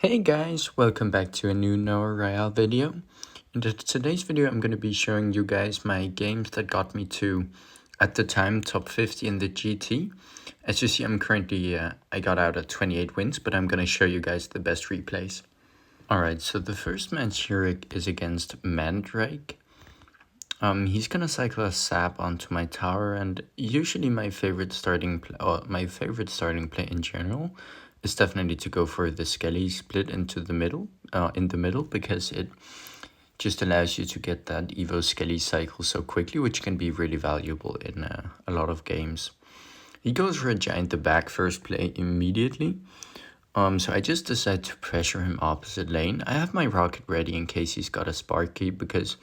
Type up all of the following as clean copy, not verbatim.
Hey guys, welcome back to a new NoahhRoyale video. In today's video I'm going to be showing you guys my games that got me to, at the time, top 50 in the GT. As you see, I'm currently, I got out at 28 wins, but I'm going to show you guys the best replays. Alright, so the first match here is against Mandrake. He's gonna cycle a sap onto my tower, and usually my favorite starting play in general is definitely to go for the Skelly split into the middle, because it just allows you to get that Evo Skelly cycle so quickly, which can be really valuable in a lot of games. He goes for a giant the back first play immediately. So I just decided to pressure him opposite lane. I have my rocket ready in case he's got a Sparky, because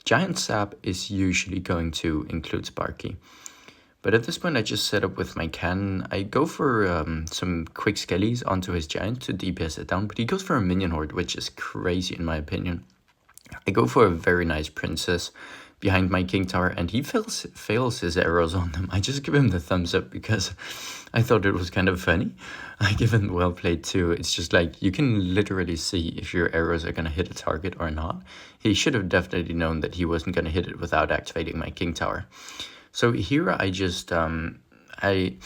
Giant Sap is usually going to include Sparky. But at this point I just set up with my cannon. I go for some quick skellies onto his Giant to DPS it down, but he goes for a minion horde, which is crazy in my opinion. I go for a very nice princess behind my king tower, and he fails his arrows on them. I just give him the thumbs up because I thought it was kind of funny. I give him well played too. It's just like you can literally see if your arrows are going to hit a target or not. He should have definitely known that he wasn't going to hit it without activating my king tower. So here I just I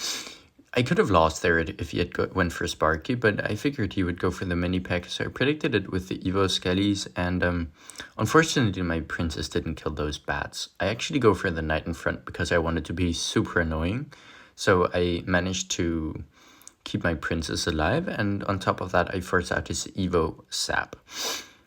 could have lost there if he had went for Sparky, but I figured he would go for the mini pack, so I predicted it with the Evo Skellies, and unfortunately my princess didn't kill those bats. I actually go for the knight in front because I wanted to be super annoying, so I managed to keep my princess alive, and on top of that I forced out his Evo Sap.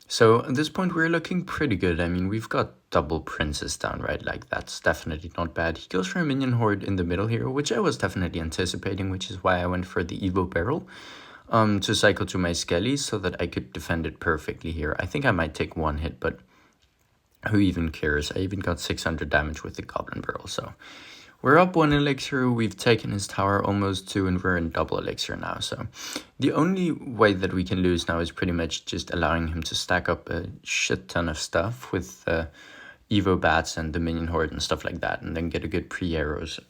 So at this point we're looking pretty good. I mean, we've got double princess down, right? Like, that's definitely not bad. He goes for a minion horde in the middle here, which I was definitely anticipating, which is why I went for the Evo barrel to cycle to my Skelly so that I could defend it perfectly here. I think I might take one hit, but who even cares? I even got 600 damage with the goblin barrel, so we're up 1 elixir, we've taken his tower almost 2, and we're in double elixir now. So the only way that we can lose now is pretty much just allowing him to stack up a shit ton of stuff with Evo bats and the minion horde and stuff like that, and then get a good pre-arrows.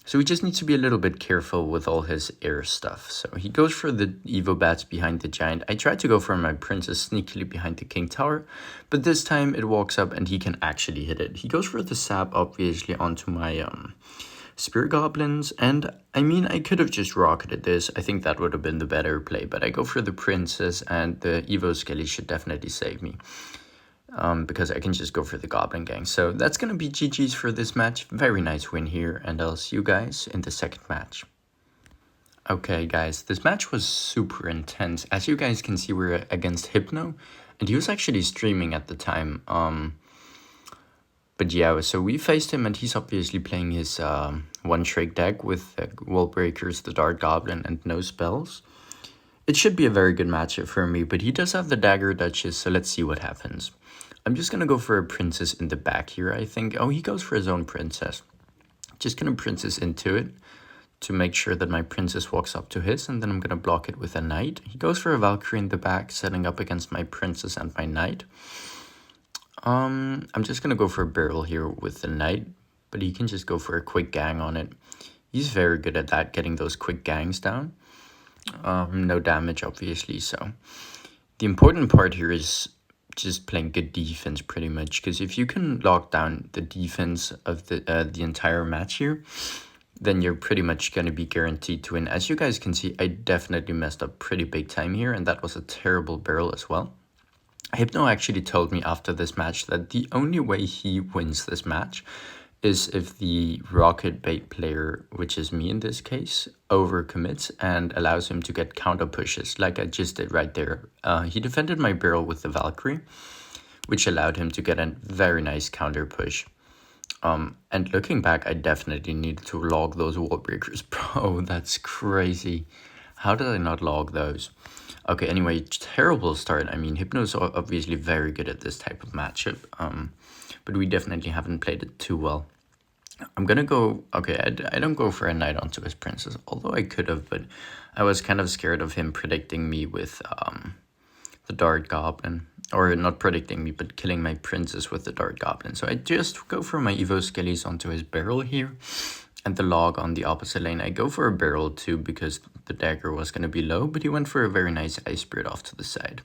So we just need to be a little bit careful with all his air stuff. So he goes for the Evo bats behind the giant. I tried to go for my princess sneakily behind the king tower, but this time it walks up and he can actually hit it. He goes for the sap obviously onto my spear goblins, and I mean, I could have just rocketed this. I think that would have been the better play, but I go for the princess, and the Evo Skelly should definitely save me. Because I can just go for the goblin gang. So that's going to be GG's for this match. Very nice win here, and I'll see you guys in the second match. Okay guys, this match was super intense. As you guys can see, we're against Hypno, and he was actually streaming at the time. But yeah, so we faced him, and he's obviously playing his one-trick deck with wall breakers, the dart goblin, and no spells. It should be a very good matchup for me, but he does have the dagger duchess, so let's see what happens. I'm just gonna go for a princess in the back here, I think. Oh, he goes for his own princess. Just gonna princess into it to make sure that my princess walks up to his, and then I'm gonna block it with a knight. He goes for a Valkyrie in the back, setting up against my princess and my knight. I'm just gonna go for a barrel here with the knight, but he can just go for a quick gang on it. He's very good at that, getting those quick gangs down. No damage, obviously, so the important part here is just playing good defense pretty much, because if you can lock down the defense of the entire match here, then you're pretty much going to be guaranteed to win. As you guys can see, I definitely messed up pretty big time here, and that was a terrible barrel as well. Hypno actually told me after this match that the only way he wins this match is if the rocket bait player, which is me in this case, overcommits and allows him to get counter pushes, like I just did right there. He defended my barrel with the Valkyrie, which allowed him to get a very nice counter push. And looking back, I definitely needed to log those wall breakers. Bro, that's crazy. How did I not log those? Okay, anyway, terrible start. I mean, Hypno's obviously very good at this type of matchup, but we definitely haven't played it too well. I'm gonna go, okay, I don't go for a knight onto his princess, although I could have, but I was kind of scared of him predicting me with the dart goblin, or not predicting me, but killing my princess with the dart goblin. So I just go for my Evo Skellies onto his barrel here, and the log on the opposite lane. I go for a barrel too because the dagger was going to be low, but he went for a very nice ice spirit off to the side.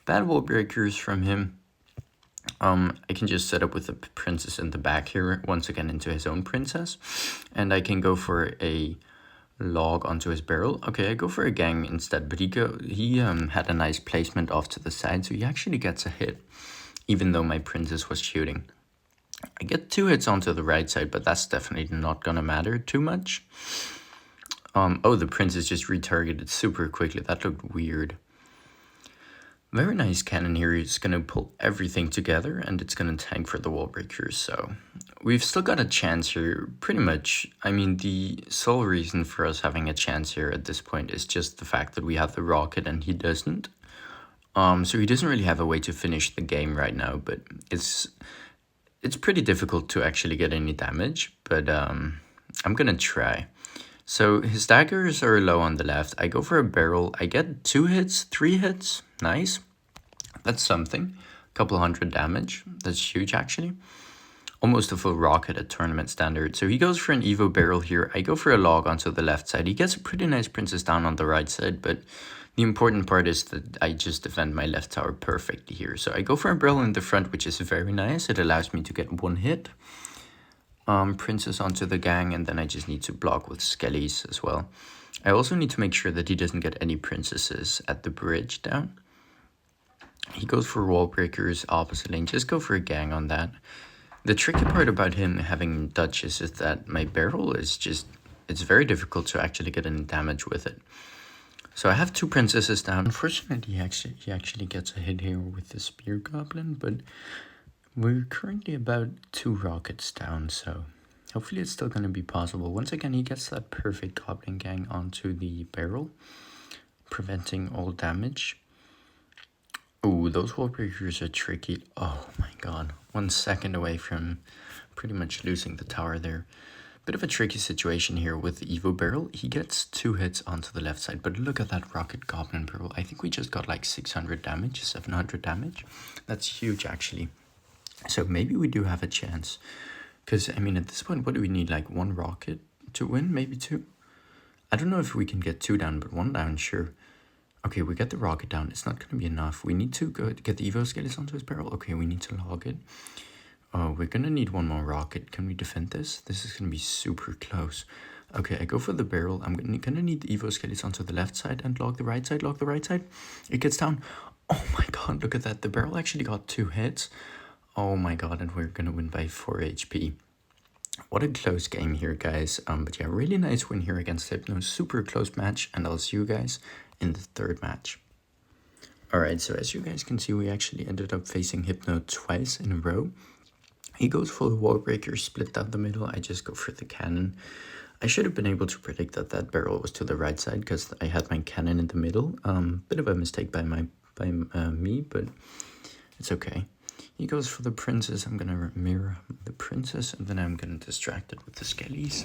Bad wall breakers from him. I can just set up with the princess in the back here, once again into his own princess. And I can go for a log onto his barrel. Okay, I go for a gang instead, but he had a nice placement off to the side, so he actually gets a hit, even though my princess was shooting. I get 2 hits onto the right side, but that's definitely not gonna matter too much. Oh, the princess just retargeted super quickly. That looked weird. Very nice cannon here. It's going to pull everything together and it's going to tank for the wall breakers. So we've still got a chance here, pretty much. I mean, the sole reason for us having a chance here at this point is just the fact that we have the rocket and he doesn't. So he doesn't really have a way to finish the game right now, but it's pretty difficult to actually get any damage, but I'm going to try. So his daggers are low on the left. I go for a barrel. I get 2 hits, 3 hits. Nice. That's something. A couple hundred damage. That's huge, actually. Almost a full rocket at tournament standard. So he goes for an Evo barrel here. I go for a log onto the left side. He gets a pretty nice princess down on the right side, but the important part is that I just defend my left tower perfectly here. So I go for a barrel in the front, which is very nice. It allows me to get 1 hit. Princess onto the gang, and then I just need to block with skellies as well. I also need to make sure that he doesn't get any princesses at the bridge down. He goes for wall breakers, opposite lane. Just go for a gang on that. The tricky part about him having duchess is that my barrel is just, it's very difficult to actually get any damage with it. So I have 2 princesses down. Unfortunately, he actually gets a hit here with the spear goblin, but we're currently about 2 rockets down, so hopefully it's still going to be possible. Once again, he gets that perfect goblin gang onto the barrel, preventing all damage. Ooh, those wall breakers are tricky. Oh my god. 1 second away from pretty much losing the tower there. Bit of a tricky situation here with the Evo barrel. He gets 2 hits onto the left side, but look at that rocket goblin barrel. I think we just got like 600 damage, 700 damage. That's huge, actually. So maybe we do have a chance. Because, I mean, at this point, what do we need? Like 1 rocket to win? Maybe 2? I don't know if we can get 2 down, but 1 down, sure. Okay, we get the rocket down. It's not going to be enough. We need to go get the Evo skeletons onto his barrel. Okay, we need to log it. Oh, we're going to need 1 more rocket. Can we defend this? This is going to be super close. Okay, I go for the barrel. I'm going to need the Evo skeletons onto the left side and log the right side. Log the right side. It gets down. Oh my god, look at that. The barrel actually got 2 hits. Oh my god, and we're going to win by 4 HP. What a close game here, guys. But yeah, really nice win here against Hypno. Super close match, and I'll see you guys in the 3rd match. Alright, so as you guys can see, we actually ended up facing Hypno twice in a row. He goes for the wall breaker, split down the middle. I just go for the cannon. I should have been able to predict that that barrel was to the right side because I had my cannon in the middle. Bit of a mistake by me, but it's okay. He goes for the princess. I'm going to mirror the princess, and then I'm going to distract it with the skellies.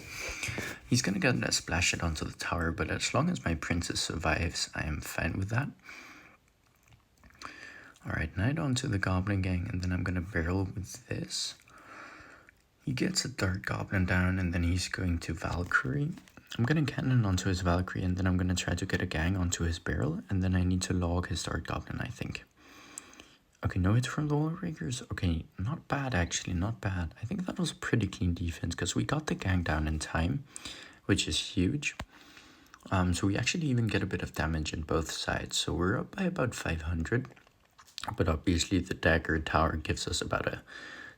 He's going to get that splash it onto the tower, but as long as my princess survives, I am fine with that. Alright, knight onto the goblin gang, and then I'm going to barrel with this. He gets a dark goblin down, and then he's going to Valkyrie. I'm going to cannon onto his Valkyrie, and then I'm going to try to get a gang onto his barrel, and then I need to log his dark goblin, I think. Okay, no hits from the wall breakers. Okay, not bad, actually, not bad. I think that was a pretty clean defense, because we got the gang down in time, which is huge. So we actually even get a bit of damage in both sides, so we're up by about 500. But obviously the dagger tower gives us about a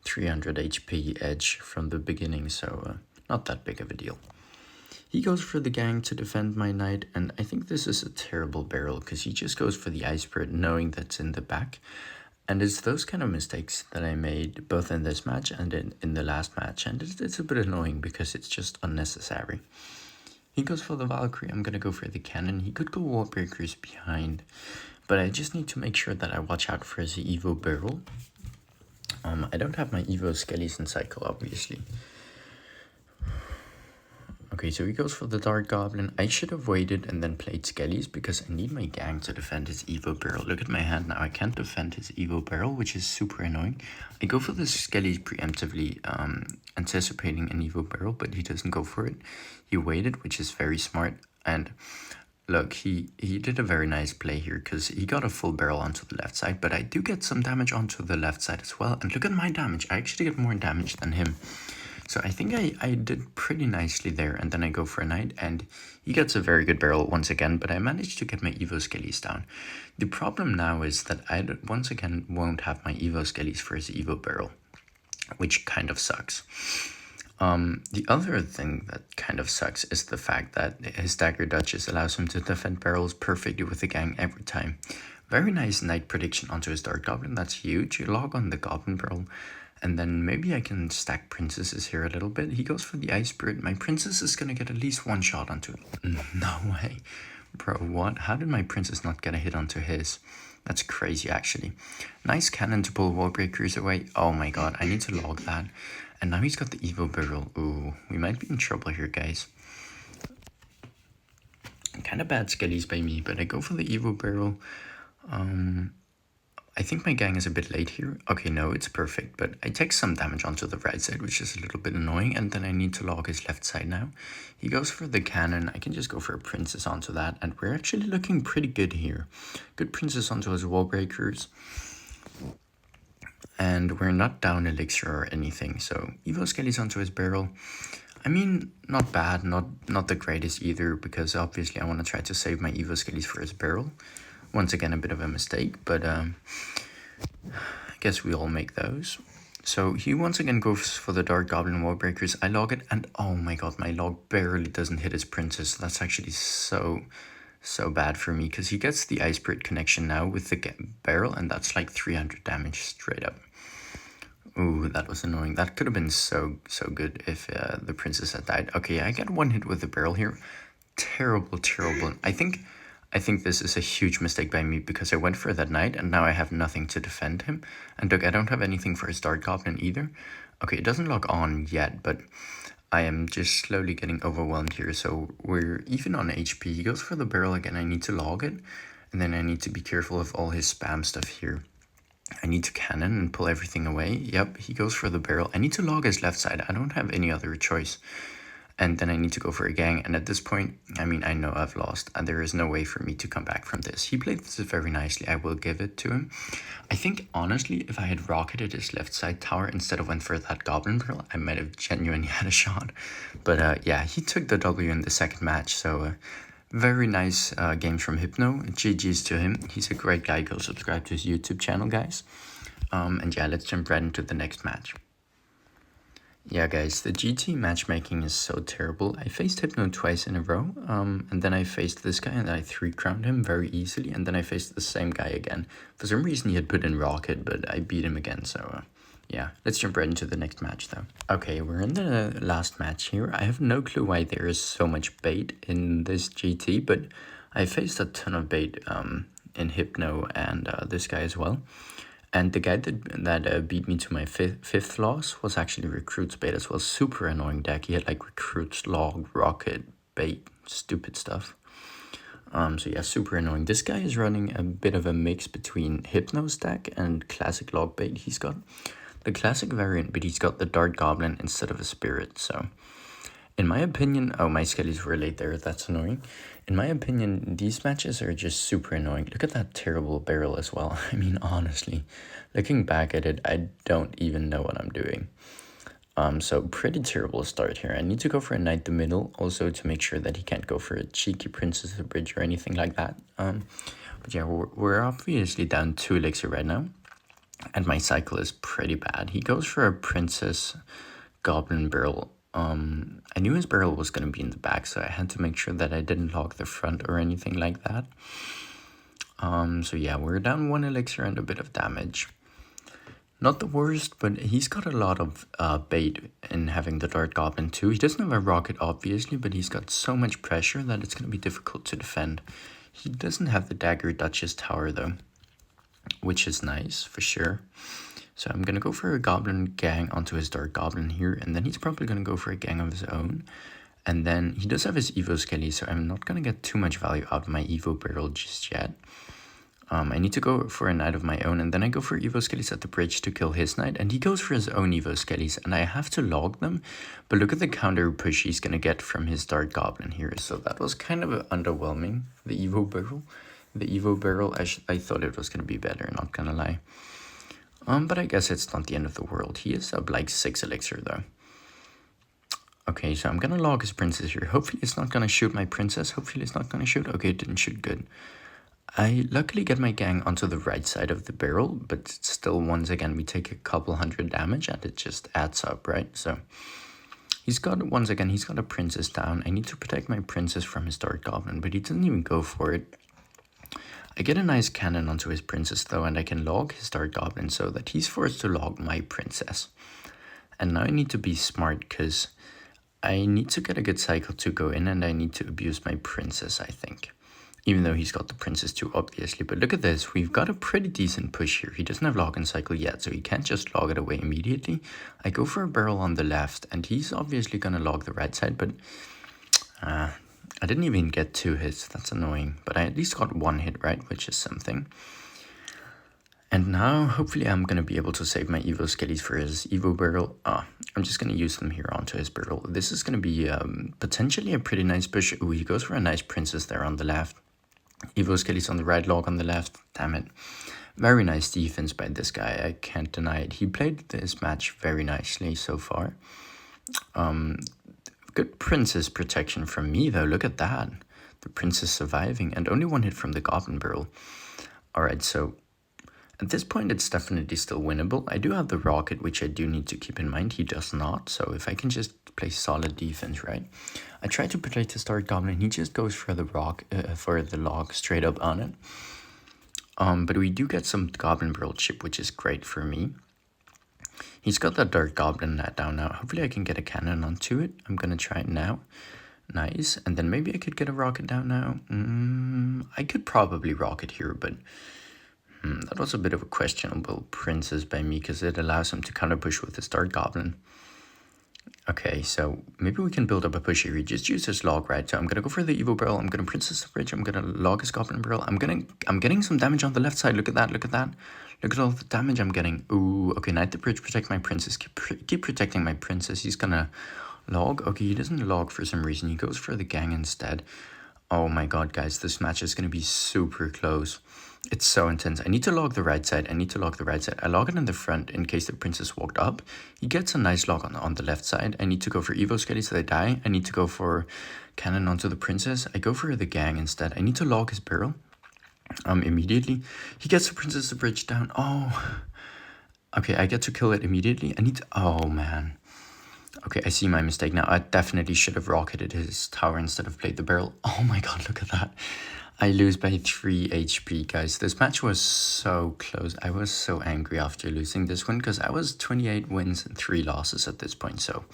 300 HP edge from the beginning, so not that big of a deal. He goes for the gang to defend my knight, and I think this is a terrible barrel, because he just goes for the ice spirit knowing that's in the back. And it's those kind of mistakes that I made both in this match and in the last match, and it's a bit annoying because it's just unnecessary. He goes for the Valkyrie. I'm going to go for the cannon. He could go wall breakers behind, but I just need to make sure that I watch out for his Evo barrel. I don't have my Evo skellies in cycle, obviously. Okay, so he goes for the Dark Goblin. I should have waited and then played Skellies because I need my gang to defend his Evo Barrel. Look at my hand now. I can't defend his Evo Barrel, which is super annoying. I go for the Skellies preemptively, anticipating an Evo Barrel, but he doesn't go for it. He waited, which is very smart. And look, he did a very nice play here because he got a full barrel onto the left side, but I do get some damage onto the left side as well. And look at my damage. I actually get more damage than him. So I think I did pretty nicely there, and then I go for a knight, and he gets a very good barrel once again, but I managed to get my Evo Skellies down. The problem now is that I once again won't have my Evo Skellies for his Evo barrel, which kind of sucks. The other thing that kind of sucks is the fact that his Dagger Duchess allows him to defend barrels perfectly with the gang every time. Very nice knight prediction onto his Dark Goblin, that's huge. You log on the Goblin barrel. And then maybe I can stack princesses here a little bit. He goes for the Ice Spirit. My princess is going to get at least one shot onto it. No way. Bro, what? How did my princess not get a hit onto his? That's crazy, actually. Nice cannon to pull wall breakers away. Oh my god, I need to log that. And now he's got the Evo Barrel. Ooh, we might be in trouble here, guys. Kind of bad Skellies by me, but I go for the Evo Barrel. I think my gang is a bit late here. Okay, no, it's perfect, but I take some damage onto the right side, which is a little bit annoying, and then I need to log his left side now. He goes for the cannon. I can just go for a princess onto that, and we're actually looking pretty good here. Good princess onto his wall breakers. And we're not down elixir or anything, so Evo Skellies onto his barrel. I mean, not bad, not the greatest either, because obviously I want to try to save my Evo Skellies for his barrel. Once again, a bit of a mistake, but I guess we all make those. So he once again goes for the Dark Goblin wall breakers. I log it, and oh my god, my log barely doesn't hit his princess. That's actually so bad for me, because he gets the Ice Spirit connection now with the barrel, and that's like 300 damage straight up. Ooh, that was annoying. That could have been so good if the princess had died. Okay, I got one hit with the barrel here. Terrible. I think this is a huge mistake by me, because I went for that knight and now I have nothing to defend him. And look, I don't have anything for his Dark Goblin either. Okay, it doesn't log on yet, but I am just slowly getting overwhelmed here. So we're even on HP. He goes for the barrel again. I need to log it. And then I need to be careful of all his spam stuff here. I need to cannon and pull everything away. Yep, he goes for the barrel. I need to log his left side. I don't have any other choice. And then I need to go for a gang. And at this point, I mean, I know I've lost. And there is no way for me to come back from this. He played this very nicely. I will give it to him. I think, honestly, if I had rocketed his left side tower instead of went for that Goblin Barrel, I might have genuinely had a shot. But yeah, he took the W in the second match. So very nice games from Hypno. GG's to him. He's a great guy. Go subscribe to his YouTube channel, guys. And yeah, let's jump right into the next match. Yeah, guys, the GT matchmaking is so terrible. I faced Hypno twice in a row, and then I faced this guy and I 3-crowned him very easily, and then I faced the same guy again. For some reason he had put in Rocket, but I beat him again, so yeah. Let's jump right into the next match, though. Okay, we're in the last match here. I have no clue why there is so much bait in this GT, but I faced a ton of bait in Hypno and this guy as well. And the guy that beat me to my fifth loss was actually Recruit's bait as well. Super annoying deck. He had like Recruit's, Log, Rocket, bait, stupid stuff. So yeah, super annoying. This guy is running a bit of a mix between Hypno's deck and classic Logbait. He's got the classic variant, but he's got the Dark Goblin instead of a Spirit. So in my opinion, oh, my Skellies were late there. That's annoying. In my opinion, these matches are just super annoying. Look at that terrible barrel as well. I mean, honestly, looking back at it, I don't even know what I'm doing. So pretty terrible start here. I need to go for a knight the middle, also to make sure that he can't go for a cheeky princess bridge or anything like that. But yeah, we're obviously down 2 elixir right now, and my cycle is pretty bad. He goes for a princess goblin barrel. I knew his barrel was going to be in the back, so I had to make sure that I didn't log the front or anything like that. So yeah, we're down 1 elixir and a bit of damage. Not the worst, but he's got a lot of bait in having the Dark Goblin too. He doesn't have a rocket, obviously, but he's got so much pressure that it's going to be difficult to defend. He doesn't have the Dagger Duchess tower, though, which is nice, for sure. So I'm going to go for a Goblin gang onto his Dark Goblin here, and then he's probably going to go for a gang of his own. And then he does have his Evo Skelly, so I'm not going to get too much value out of my Evo barrel just yet. I need to go for a knight of my own, and then I go for Evo Skellies at the bridge to kill his knight, and he goes for his own Evo Skellies, and I have to log them, but look at the counter push he's going to get from his Dart Goblin here, so that was kind of underwhelming, the Evo barrel. The Evo barrel, I thought it was going to be better, not going to lie. But I guess it's not the end of the world. He is up like 6 elixir though. Okay, so I'm going to log his princess here. Hopefully it's not going to shoot my princess. Hopefully it's not going to shoot. Okay, it didn't shoot good. I luckily get my gang onto the right side of the barrel, but still, once again, we take a couple hundred damage and it just adds up, right? So he's got, once again, he's got a princess down. I need to protect my princess from his Dart Goblin, but he doesn't even go for it. I get a nice cannon onto his princess though, and I can log his Dart Goblin so that he's forced to log my princess. And now I need to be smart because I need to get a good cycle to go in, and I need to abuse my princess, I think. Even though he's got the princess too, obviously. But look at this. We've got a pretty decent push here. He doesn't have log and cycle yet, so he can't just log it away immediately. I go for a barrel on the left, and he's obviously going to log the right side, but I didn't even get 2 hits. That's annoying. But I at least got 1 hit, right? Which is something. And now, hopefully, I'm going to be able to save my Evo Skellies for his Evo barrel. I'm just going to use them here onto his barrel. This is going to be potentially a pretty nice push. Ooh, he goes for a nice princess there on the left. Evo Skellies on the right, log on the left. Damn it. Very nice defense by this guy. I can't deny it. He played this match very nicely so far. Good princess protection from me, though. Look at that. The princess surviving, and only 1 hit from the Goblin barrel. Alright, so at this point, it's definitely still winnable. I do have the rocket, which I do need to keep in mind. He does not, so if I can just play solid defense, right? I try to protect the Dart Goblin. He just goes for the log straight up on it. But we do get some Goblin barrel chip, which is great for me. He's got that Dart Goblin down now. Hopefully I can get a cannon onto it. I'm gonna try it now. Nice. And then maybe I could get a rocket down now. I could probably rocket here, but that was a bit of a questionable princess by me because it allows him to counter push with his Dart Goblin. Okay, so maybe we can build up a push here. He just used his log, right? So I'm gonna go for the Evo barrel. I'm gonna princess the bridge. I'm gonna log his Goblin barrel. I'm getting some damage on the left side. Look at that. Look at that. Look at all the damage I'm getting. Ooh, okay, knight the bridge, protect my princess. Keep protecting my princess. He's gonna log. Okay, he doesn't log for some reason. He goes for the gang instead. Oh my god, guys, this match is gonna be super close. It's so intense. I need to log the right side. I log it in the front in case the princess walked up. He gets a nice log on the left side. I need to go for Evo Skelly so they die. I need to go for cannon onto the princess. I go for the gang instead. I need to log his barrel immediately. He gets the princess the bridge down. Oh, okay, I get to kill it immediately. Oh man. Okay, I see my mistake now. I definitely should have rocketed his tower instead of played the barrel. Oh my god, look at that. I lose by 3 HP, guys. This match was so close. I was so angry after losing this one because I was 28 wins and 3 losses at this point. So,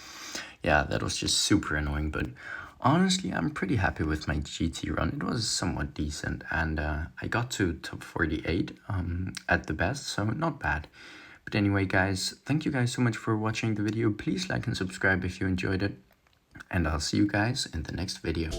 yeah, that was just super annoying. But honestly, I'm pretty happy with my GT run. It was somewhat decent, and I got to top 48 at the best, so not bad. But anyway, guys, thank you guys so much for watching the video. Please like and subscribe if you enjoyed it, and I'll see you guys in the next video.